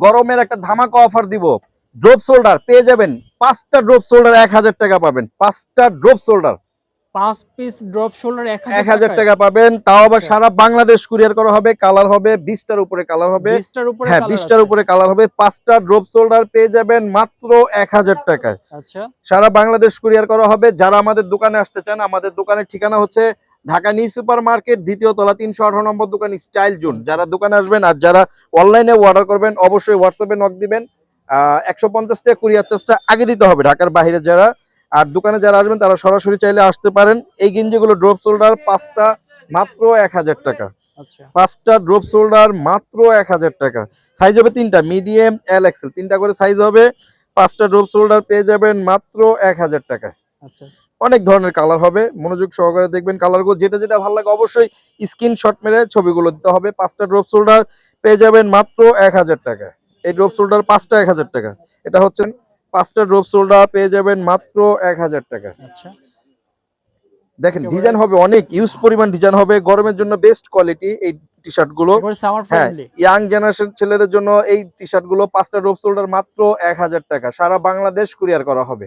গরমের একটা ধামাকা অফার দিব। ড্রপ শোল্ডার পেয়ে যাবেন 5টা ড্রপ শোল্ডার 1000 টাকা পাবেন। 5টা drop shoulder 5 piece drop shoulder 1000 1000 টাকায়। টাকা পাবেন, তাও আবার আচ্ছা। সারা বাংলাদেশ কুরিয়ার করা হবে। কালার হবে 20টার উপরে কালার হবে। 20 টার উপরে হ্যাঁ, কালার 20টার আছে। উপরে কালার হবে। 5টা ড্রপ শোল্ডার পেয়ে যাবেন মাত্র 1000 টাকায়। আচ্ছা। সারা বাংলাদেশ কুরিয়ার করা হবে। যারা আমাদের দোকানে আসতে চান, আমাদের দোকানের ঠিকানা হচ্ছে ঢাকা নিউ সুপার মার্কেট, 2য় তলা, 318 নম্বর দোকান, স্টাইল জোন। যারা দোকানে আসবেন আর যারা অনলাইনে অর্ডার করবেন অবশ্যই হোয়াটসঅ্যাপে নক দিবেন। 150 টাকা কুরিয়ার চার্জটা আগে দিতে হবে ঢাকার বাইরে যারা। আর দোকানে যারা আসবেন তারা সরাসরি চাইলে আসতে পারেন। এই গেঞ্জিগুলো ড্রপ শোল্ডার 5টা মাত্র 1000 টাকা। আচ্ছা। 5টা ড্রপ শোল্ডার মাত্র 1000 টাকা। সাইজ হবে 3টা, মিডিয়াম, এল, এক্সেল, 3টা করে সাইজ হবে। 5টা ড্রপ শোল্ডার পেয়ে যাবেন মাত্র 1000 টাকায়। আচ্ছা। অনেক ধরনের কালার হবে, মনোযোগ সহকারে দেখবেন কালারগুলো। যেটা যেটা ভালো লাগে অবশ্যই স্ক্রিনশট মেরে ছবিগুলো দিতে হবে। 5টা ড্রপ শোল্ডার পেয়ে যাবেন মাত্র 1000 টাকায়। এই ড্রপ শোল্ডার 5টা 1000 টাকা। এটা হচ্ছে 5টা ড্রপ শোল্ডার পেয়ে যাবেন মাত্র 1000 টাকা। আচ্ছা। দেখেন একেবারে ডিজাইন হবে অনেক, ইউজ পরিমাণ ডিজাইন হবে। গরমের জন্য বেস্ট কোয়ালিটি এই টি শার্ট গুলো। একেবারে সামার হ্যাঁ, ফ্রেন্ডলি। ইয়াং জেনারেশন ছেলেদের জন্য এই টি শার্ট গুলো 5টা ড্রপ শোল্ডার মাত্র 1000 টাকা। সারা বাংলাদেশ কুরিয়ার করা হবে।